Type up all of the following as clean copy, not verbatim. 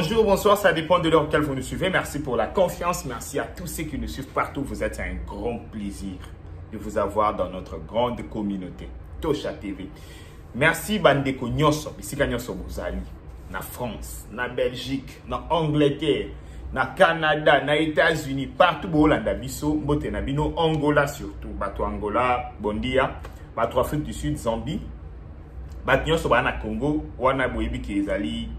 Bonjour, bonsoir, ça dépend de l'heure auquel vous nous suivez. Merci pour la confiance. Merci à tous ceux qui nous suivent partout. Vous êtes un grand plaisir de vous avoir dans notre grande communauté. Tosha TV. Merci Bandeko Nyoso, Bisika Nyoso Bozali, na France, na Belgique, na Angleterre, na Canada, na États-Unis, partout Bolanda Biso, Mbote na Bino, Angola surtout, Bato Angola, Bondia, Bato Afrique du Sud, Zambie, Bato Nyoso Bana Congo, Wana Boyebi Kezali,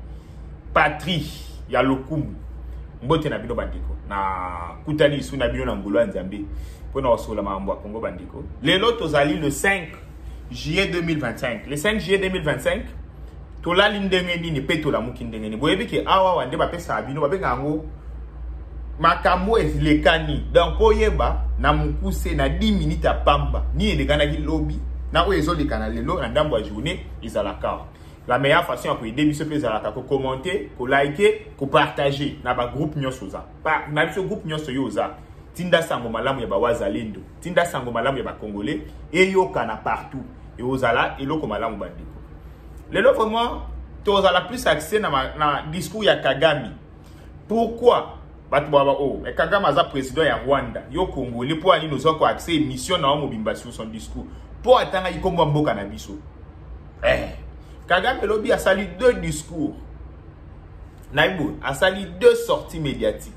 Patrie, ya Lokumu, Mbote na Bino Bandeko, na Kutani Isu na Bino na Angola Nzambe, Pona Osola Maambwa Congo Bandeko. Lelo Tozali le 5 juillet 2025. Le 5 juillet 2025, tola lindengeni ni pe tola mukindengeni. Boyebi ke awa wande ba pesa abino ba benga ngo makambo ezilekani. Donc oyeba na mukuse na 10 minutes pamba. Ni edekana ki lobby na oyezo lekana lelo na ndambo ya journée ezalaka. La meilleure façon pour aider biso pe ezalaka ko commenter, ko liker, ko partager na ba groupe nyoso za. Pa na biso groupe nyoso yoza. Tinda sango malamu ya ba wazalendo, tinda sango malamu ya ba congolais et yokana partout. Et ozala eloko malamu bandeko. Lelo vraiment tozala plus accès na discours ya Kagame. Pourquoi batu baba oh mais Kagame aza président ya Rwanda, yo congolais pour ani nous ko accès émission na mobimba sur son discours. Pour atanga ikomba mboka na biso. Kagame lobi a sali deux discours. Naïbo a sali deux sorties médiatiques.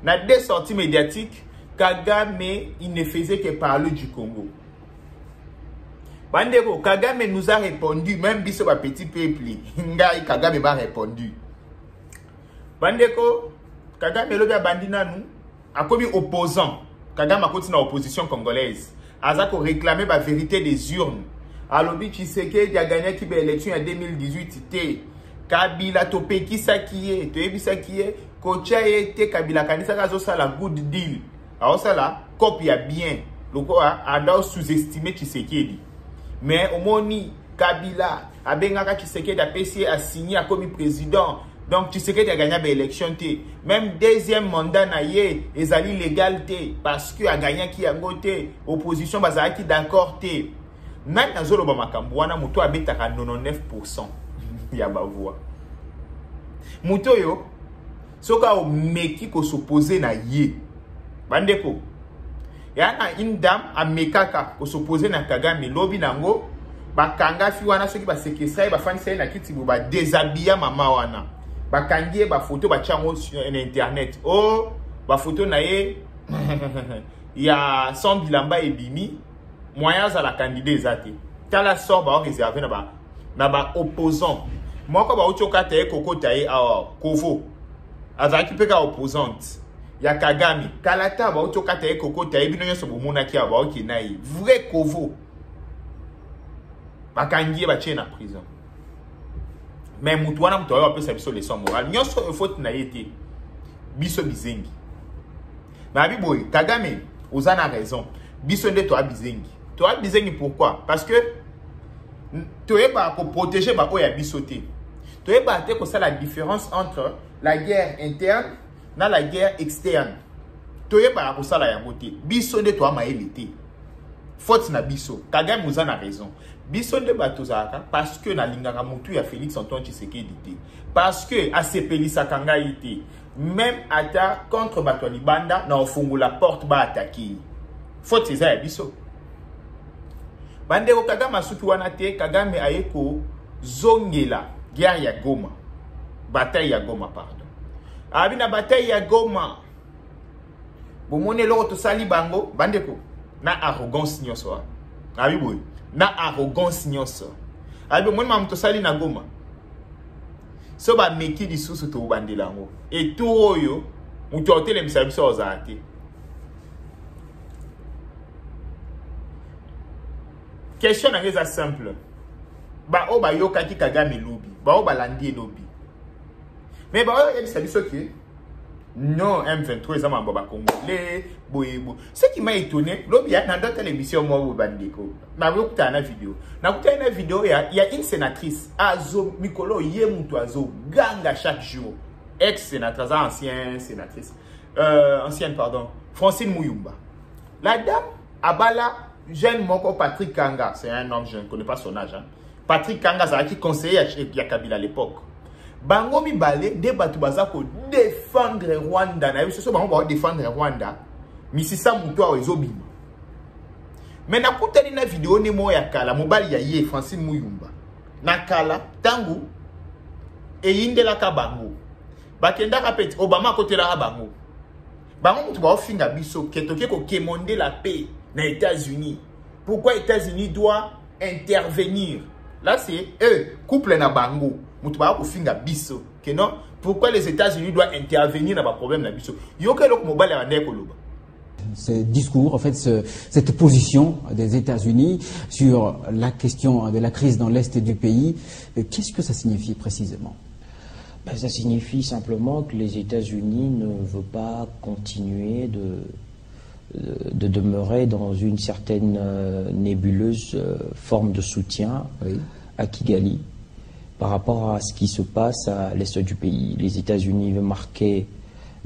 Dans deux sorties médiatiques, Kagame, il ne faisait que parler du Congo. Bandeko, Kagame nous a répondu, même biso ba petit peuple, Ngai Kagame m'a répondu. Bandeko, Kagame lobi a bandina nous, a commis opposant. Kagame a continué en opposition congolaise. Azako réclamé la vérité des urnes. Alobi Tshisekedi a gagné qui l'élection en 2018. Kabila topé qui ça qui est, tu ça qui est. Kocha ete Kabila kanisa kazo sala good deal. Alors ça là, copie bien. Loko a sous-estimé Tshisekedi. Mais au moni Kabila abenga Tshisekedi a PC a signé a comme président. Donc Tshisekedi a gagné l'élection té. Même deuxième mandat na ye ezali légalité parce que a gagné qui a voté opposition bazala qui d'accord té. Nani azolo ba makambo wana muto abetaka 99% ya ba voix. Muto yo soka o meki ko s'opposer na ye. Bandeko. Yana une dame a mekaka ko s'opposer na Kagame lobi nango ba kanga fi wana soki ba séquestrer ba fanisa na kiti bo ba déshabiller mama wana. Ba kangie ba photo ba chango sur internet. Oh, ba photo na ye ya son bilamba ebimi moyens à la candidat ezate. Tala sort ba réservé na ba opposant. Moko ba uchoka te kokota ye awa kovo. Azaki peka opposante ya Kagame kalata ba utoka te kokota ebino nyoso bomona ki aba oki nayi vrai kovo bakangie ba na prison mais mutu wana mutu wa pesa biso leçon morale nyoso faute na yete biso bizengi na biboy Kagame ozana raison biso nde to bizengi pourquoi parce que toyeba ko protéger ba oya biso te toyeba te ko ça la différence entre la guerre interne na la guerre externe. Toyeba ko sala yango te. Biso nde to amaelite. Faute na biso. Kagame uza na raison. Biso nde bato zaka parce que na lingaka mutu ya Félix Antoine Tshisekedi te. Parce que asepelisa kanga ite. Même ata contre bato libanda na ofungu la porte ba attaquer. Faute za ya biso. Bandeko Kagame asuki wana te. Kagame ayeko zongela guerre ya Goma. Bataille ya Goma, pardon. Abina bataille ya Goma. Bomone loko to sali bango, bandeko. Na arrogance nyoso. Abiboy. Na arrogance nyoso. Abi moni mam to sali na Goma. So ba meki disusu to bandela ngo. Et tout oyo, muto hotele misabiso ozate. Question na simple. Ba o ba yoka ki Kagame lobi. Ba o ba landi lobi. Mais bah, il y a des qui non, M23, ils ont un congolais, boyebo. Ce qui m'a étonné, il y a dans d'autres émissions, moi, au Bandeko. Ma écouté une vidéo. Dans une vidéo, il y a une sénatrice, Azo Mikolo, Yemuto Azo, Ganga chaque jour. Ex-sénatrice, ancienne, pardon, Francine Mouyumba. La dame, Abala, jeune Moko Patrick Kanga, c'est un homme, je ne connais pas son âge. Hein. Patrick Kanga, c'est qui conseiller à Kabila à l'époque. bango mibale de batu bazako défendre Rwanda na biso so bango ba défendre Rwanda misisa mutu awo ezobima. Mais na kutani na vidéo ni mo ya kala mobali ya ye Francine Muyumba na kala tangu eyindela ka bango bakenda ka peti Obama kotela ka bango mutu ba ofinga biso ketoke ko kemonde la paix na États-Unis. Pourquoi États-Unis doit intervenir? Là c'est eux couple na bango mutu ba ko finga biso que non, pourquoi les États-Unis doivent intervenir dans le problème na biso yoke lok mobali ya ndeko loba. Ce discours, en fait, cette position des États-Unis sur la question de la crise dans l'Est du pays, qu'est-ce que ça signifie précisément? Ben, ça signifie simplement que les États-Unis ne veulent pas continuer de demeurer dans une certaine nébuleuse forme de soutien à Kigali par rapport à ce qui se passe à l'Est du pays. Les États-Unis veulent marquer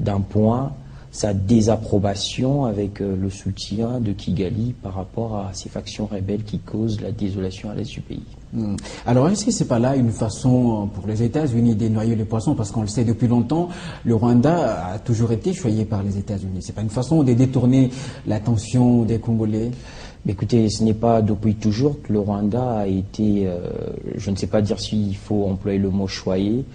d'un point sa désapprobation avec le soutien de Kigali par rapport à ces factions rebelles qui causent la désolation à l'est du pays. Alors, est-ce que c'est pas là une façon pour les États-Unis de noyer les poissons? Parce qu'on le sait depuis longtemps, le Rwanda a toujours été choyé par les États-Unis. C'est pas une façon de détourner l'attention des Congolais? Mais écoutez, ce n'est pas depuis toujours que le Rwanda a été, je ne sais pas dire s'il faut employer le mot choyé,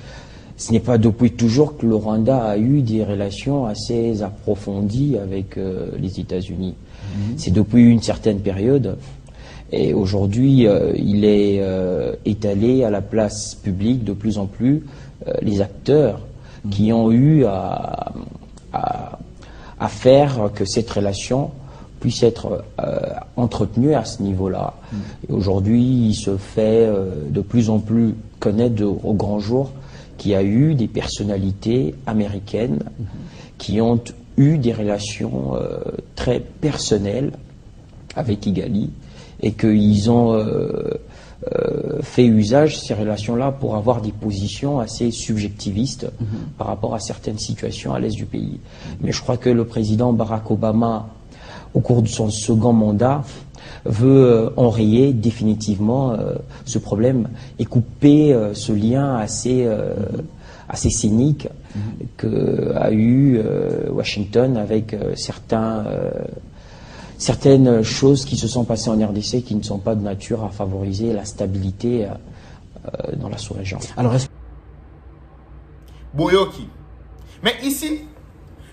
ce n'est pas depuis toujours que le Rwanda a eu des relations assez approfondies avec les États-Unis. C'est depuis une certaine période. Et aujourd'hui, il est étalé à la place publique de plus en plus les acteurs qui ont eu à faire que cette relation puisse être entretenue à ce niveau-là. Et aujourd'hui, il se fait de plus en plus connaître au grand jour qu'il y a eu des personnalités américaines qui ont eu des relations très personnelles avec Kigali et qu'ils ont fait usage de ces relations-là pour avoir des positions assez subjectivistes par rapport à certaines situations à l'est du pays. Mais je crois que le président Barack Obama, au cours de son second mandat, veut enrayer définitivement ce problème et couper ce lien assez cynique qu'a eu Washington avec certaines choses qui se sont passées en RDC qui ne sont pas de nature à favoriser la stabilité dans la sous-région. Alors, Boyoki. Mais ici,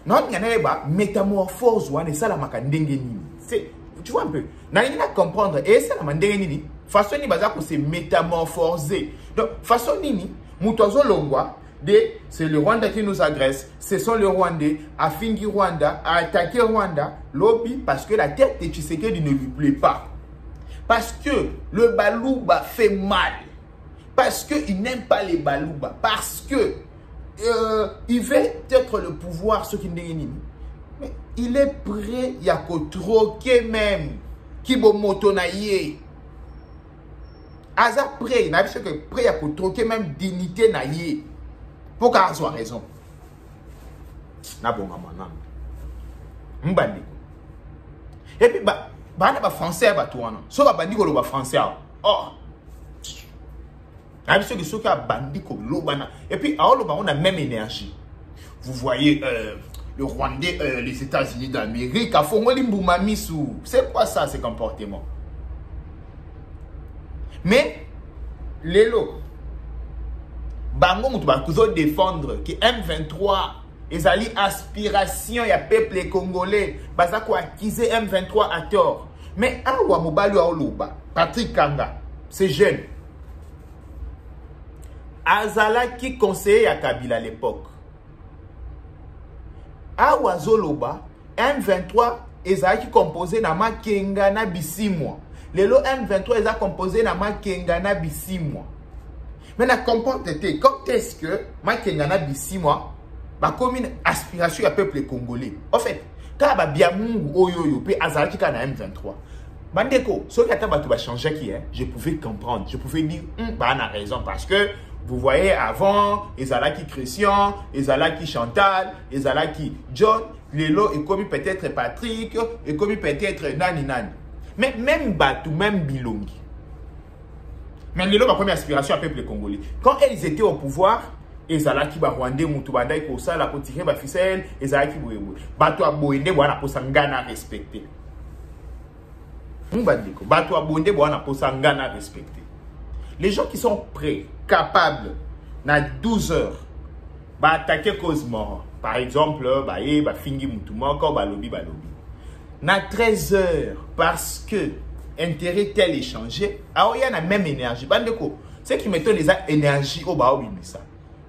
non, il y a une métamorphose ou un c'est, tu vois un peu, il y a comprendre et ça la façon ni baza ko se métamorphoser. Donc façon ni mutozo longwa de c'est le Rwanda qui nous agresse, ce sont les Rwandais à fingi Rwanda, à attaquer Rwanda, lobby parce que la tête de Tshisekedi ne lui plaît pas. Parce que le Balouba fait mal. Parce qu'il n'aime pas les Balouba. Parce que il veut être le pouvoir, ce qui n'est mais il est prêt, il y a qu'au troquer même. Kibo motonaye. Aza prêt, il n'a pas que prêt, il y a qu'au troquer même dignité naye. Pour qu'elle soit raison. Na bon amana. Mbandi. Et puis ba français ba tout non. So ba bandi ko lo français. Oh. Na biso que so ka bandi ko lo bana. Et puis a lo ba on a même énergie. Vous voyez le Rwandais, les États-Unis d'Amérique, à c'est quoi ça, ces comportements? Mais, Lélo, Bango Moutouba, vous défendre que M23, ils allaient aspiration, il y a peuple congolais, Bazako acquisé M23 à tort. Mais, Awa Mobalu Aoluba, Patrick Kanga, c'est jeune. Azala qui conseillait à Kabila à l'époque. Awa Zoloba, M23 est composé na Makenga na Bisimwa. Lelo M23 est composé na Makenga na Bisimwa. Mais na comporte quand est-ce que Makenga na Bisimwa ba comme une aspiration à peuple congolais. En fait, quand ba biamungu oyoyo pe azalaki na M23. Bandeko, ce qui a ba changer qui est, je pouvais comprendre, je pouvais dire bah on a raison parce que vous voyez, avant, Ezalaki Christian, Ezalaki Chantal, Ezalaki John, Lelo est commis peut-être Patrick, est commis peut-être Nani Nani. Mais même Batou, même Bilongi. Mais Lelo, ma première aspiration à peuple congolais. Quand ils étaient au pouvoir, ezalaki ba Rwandais mutu bandai ko sala ko tirer ba ficelle ezalaki boye boye bato aboyende bwana posa ngana respecter mbandiko bato abonde bwana posa ngana respecter les gens qui sont prêts capables na 12 heures ba attaquer cause mort par exemple ba fingi mutu moko ba lobi na 13 heures parce que intérêt tel échangé il y a la même énergie bandeko ce qui m'étonne les énergie au ba obimisa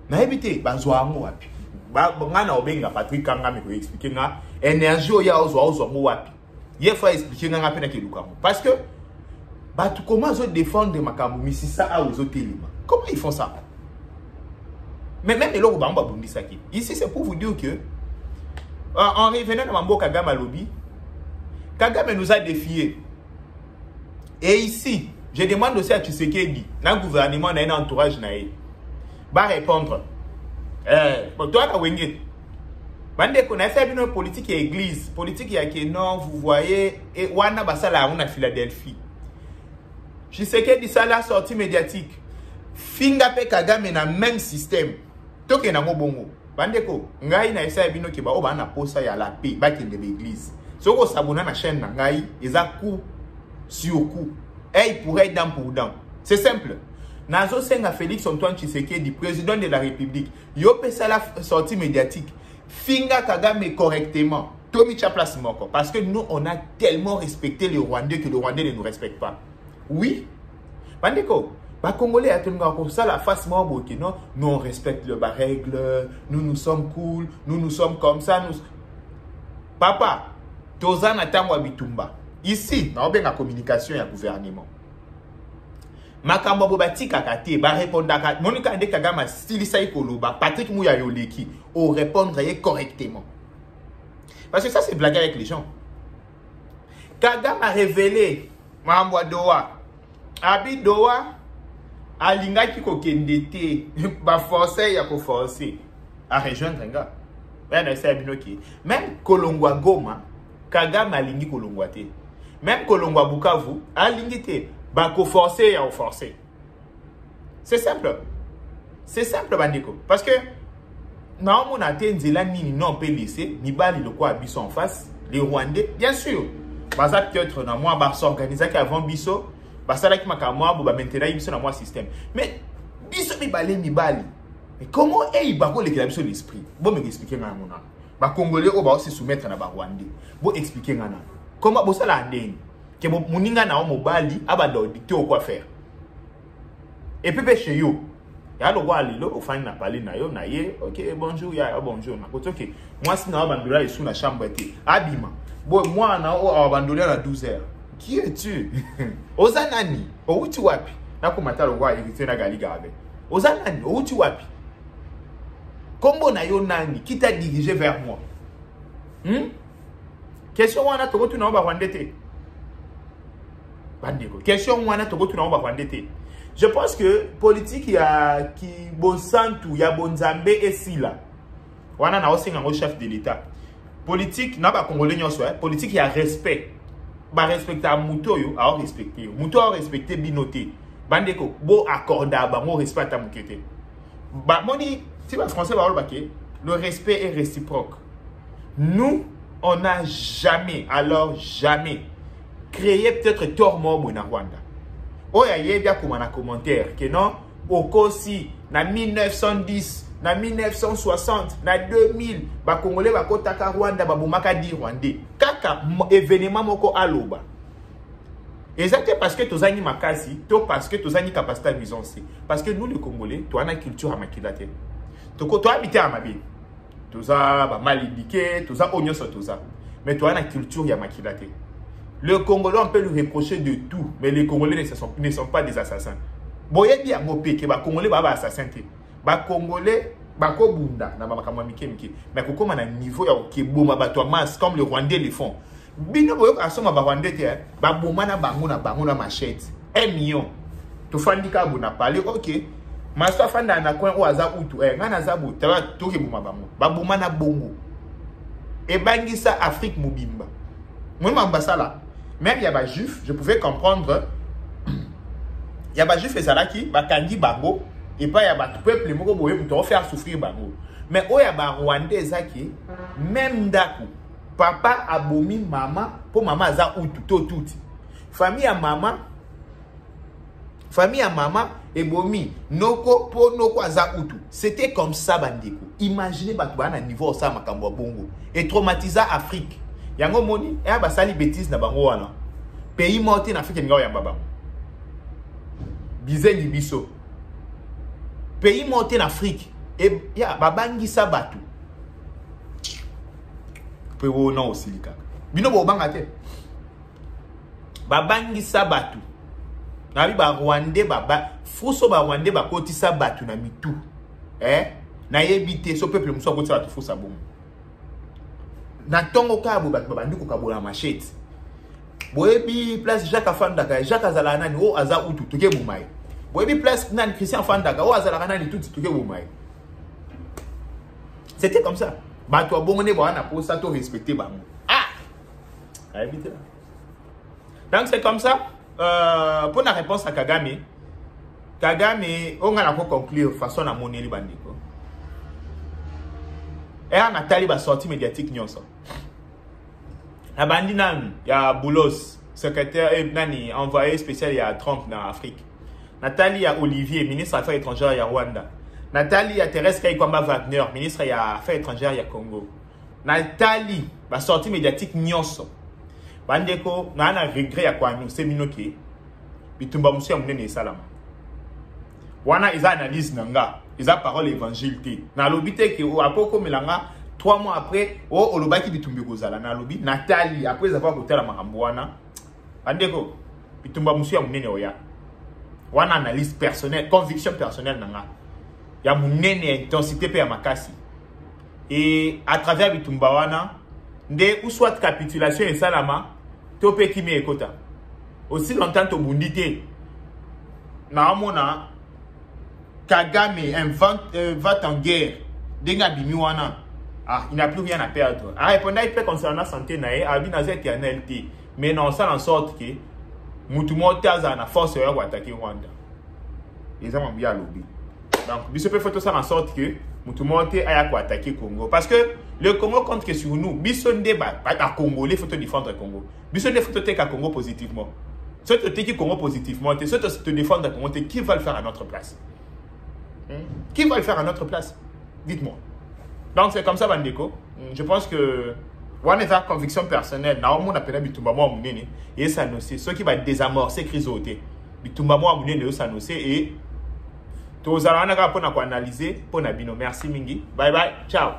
na ebité bazwa ngo wapi ba ngana obenga Patrick Kanga me ko expliquer nga énergie o ya ozwa ngo wapi il faut expliquer nga pena ke luka parce que ba tu comment zo défendre makambo misisa a aux hôtels comment ils font ça mais même les logo ba bundisa ki ici c'est pour vous dire que en revenant à Mambo Kagame lobby Kagame nous a défiés et ici je demande aussi à Tshisekedi dans le gouvernement dans un entourage naïe va répondre toi na wenge bande qu'on a fait une politique et église politique ya que non vous voyez et wana basala on a Philadelphie Tshisekedi ça la sortie médiatique finga pe Kagame na même système toke na bongo bande ko ngai na esa bino ke ba o ba na posa ya la paix ba kende l'église soko sabona na chaîne na ngai eza coup sur coup et pour être dent pour dent c'est simple. Nazo Senga Félix Antoine Tshisekedi, président de la République, yo pesa la sortie médiatique. Finga Kagame correctement. Tomi place moko. Parce que nous, on a tellement respecté les Rwandais que les Rwandais ne nous respectent pas. Oui. Bandeko, ba Congolais a tenu comme ça la face mort que non, nous on respecte le règle, nous sommes cool, nous sommes comme ça, nous. Papa, Tozana Tamwa Bitumba. Ici, on a la communication et le gouvernement. Makambo bobati kakate ba répondre à Monica Ande Kagame stilisa ikoloba Patrick Mouya Yoleki au répondre correctement. Parce que ça c'est blaguer avec les gens. Kagame a révélé Mambo Doha Abi Doha alinga ki ko kendete ba forcer ya ko forcer à rejoindre nga. Ben ça binoki. Même Kolongwa Goma Kagame alingi Kolongwa te. Même Kolongwa Bukavu alingi te. Bako forcé à forcer. C'est simple. C'est simple, bandiko. Parce que, non, on a nzela nini non peut laisser, ni bali le quoi biso en face, les Rwandais, bien sûr. Baza peut-être na moi ba s'organiser avant biso, basala ki makamwa bo ba maintenir biso na moi système. Mais biso mi bali. Mais comment bako le biso l'esprit? Bon me expliquer nga mona. Ba Congolais o ba aussi soumettre na ba Rwandais. Bon expliquer nga na. Comment bo sala ndeni? Que moninga na mobali abado dicter quoi faire et puis chez yo ya lo wa lilo o fani na parler na yo na ye OK bonjour ya bonjour na ko OK moi si na abandola sous la chambre été abima bon moi na o abandola na 12h qui es-tu ozanani o uti wapi na ko matalo wa irité na galiga avec ozanani o uti wapi kombo na yo nani qui t'a dirigé vers moi question wana to ko tu na ba Rwandais. Question wana to gotu na ba kwandete. Je pense que politique ya ki bonsantu ya bonzambe esila. Wana na osinga ngo chef de l'état. Politique na ba congolais nyonso politique ya respect. Ba respecter muto yo a respecter. Muto a respecter binoté. Bandeko bo accorda ba mo respect ta mukete. Ba moni si ba français ba baké, le respect est réciproque. Nous on n'a jamais créer peut-être tort mort na Rwanda. Oya yebia comme na commentaire que non okosi na 1910 na 1960 na 2000 ba Congolais ba kotaka Rwanda ba bomaka di Rwandais kaka événement moko aloba. Exactement parce que tozani makasi to parce que tozani capacité de nuisance parce que nous les Congolais to ana culture amakilate. To habiter à Mabé. Toza ba mal éduqué, toza onyo so toza. Mais to ana culture ya makilate. Le Congolais, on peut lui reprocher de tout, mais les Congolais ne sont pas des assassins. Boye bi amopé que ba Congolais ba assassin te. Ba Congolais ba ko bunda na ba makamwa mike. Mais ko koma na niveau ya ke boma ba to masse comme les Rwandais le font. Bino boyo asoma ba Rwandais te ba boma na bango na machette. 1 million. To fandika bona parler OK. Maso fanda na coin o aza utu ngana zabu tawa to ke boma bango. Ba boma na bongo. E bangisa Afrique mobimba. Moi m'ambasala. Même il y a des juifs, je pouvais comprendre. Il y a des juifs et Zalaki, Bakangi Bango, et pas ya ba peuple moko boye pour faire souffrir bango. Mais oya ba Rwandais zaki même ndako papa abomi maman pour maman za utu to tuti. Famille à maman et bomi noko po noko aza utu. C'était comme ça bandeko. Imaginez batu bana niveau ça makambo bongo et traumatiser Afrique. Yango moni e ba sali bêtise na bango wana. Pays morté na Afrique ngao ya baba. Bizengi biso. Pays morté en Afrique et ya babangi sabatu. Pe wo non aussi lika. Bino bo banga te. Babangi sabatu. Na bi ba Rwandais baba fuso ba Rwandais ba koti sabatu na mitu. Na yebite so peuple muso koti sabatu fusa bomu. Na tongo kabo ba bandi ko kabola machete. Boyebi place Jacques Afandaka, Jacques Azalana ni o aza utu tuke bumai. Boyebi place nan Christian Afandaka o Azalana ni tout tuke bumai. C'était comme ça. Ba to bongone bo na pour ça to respecter ba. Ah. Éviter là. Donc c'est comme ça. Pour la réponse à Kagame, on a pour conclure façon à moneli bandiko. Et Nathalie va sortir médiatique nyonso. La bandina, il y a Boulos, secrétaire nani envoyé spécial il y a Trump dans Afrique. Nathalie, il y a Olivier, ministre des Affaires étrangères, il y a Rwanda. Nathalie, il y a Thérèse Kaikwamba Wagner, ministre des Affaires étrangères, il y a Congo. Nathalie va sortir médiatique nyonso. Bandeko, na na regret ya kwa nous, c'est minoki. Bitumba musi ya munene salama. Wana isa analyse nanga, isa parole évangile te. Na lobite ke o akoko melanga 3 mois après, o olobaki bitumbi kozala na lobi Nathalie après avoir côté la makambo wana. Bandeko, bitumba musi ya munene oya. Wana analyse personnelle, conviction personnelle nanga. Ya munene intensité pe ya makasi. Et à travers bitumba wana, nde ou soit capitulation et salama, topé qui me ekota. Aussi longtemps to bundité. Na amona Kagame va en guerre. Denga bimiwana. Ah, il n'a plus rien à perdre. Ah, répondre il peut concernant la santé nae, abi na éternalité. Mais non, ça en sorte que mutumo taza na force ya attaquer Rwanda. Les gens bien lobby. Donc, biso peut faire ça en sorte que mutumo te aya ko attaquer Congo parce que le Congo compte que sur nous. Biso débat pas à Congo, les photos défendre Congo. Biso des photos à Congo positivement. Ceux qui Congo positivement, ceux qui te défendent à Congo, qui va le faire à notre place? Qui va le faire à notre place? Dites-moi. Donc c'est comme ça, Bandeko. Je pense que on est à conviction personnelle. On appelle Bitumba moi Mounene et ça nous c'est ce qui va désamorcer crise au thé. Bitumba moi Mounene ça nous et tous allons pour analyser pour Nabino. Merci Mingi. Bye bye. Ciao.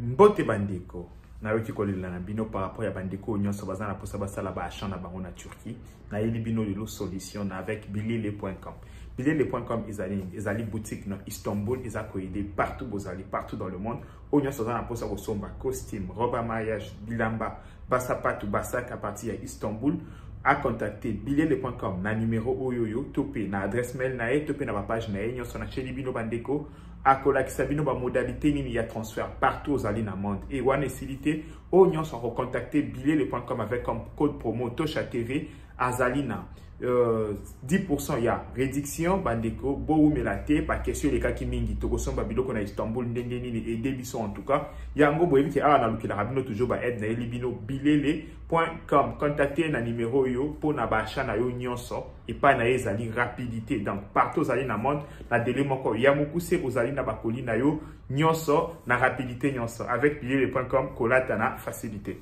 Mbote Bandeko. Na yoki kolela na bino par rapport à bandeko nyonso bazana pour ça basala ba achat na bango na Turquie na yeli bino lelo solution avec bilele.com. Bilele.com ezali boutique na Istanbul, ezako aider partout bozali partout dans le monde. Nyonso bazana pour ça kosomba costume, robe à mariage, bilamba, basapatu, basak à partir à Istanbul. À contacter bilele.com na numéro oyoyo topé na adresse mail na topé na page na nyonso na cheli bino bandeko. Akola kisabino ba modalité nini ya transfert partout aux alines amende et one facilité au nyon sont recontacter bilele.com avec comme code promo Tosha TV azalina 10% ya réduction bandeko bo melate pa question les cas qui mingi to somba biloko na Istanbul ndenge nini et debiso en tout cas yango boyebi ki na lukila rabino toujours ba aide na elibino bilele.com contacter na numéro yo pour na ba achat na yo nyonso et pas na ezali rapidité donc partout aux alines amende na délai moko ya mukuse aux alines na bakoli na yo nyonso na rapidité nyonso avec bilele.com kolata na facilité.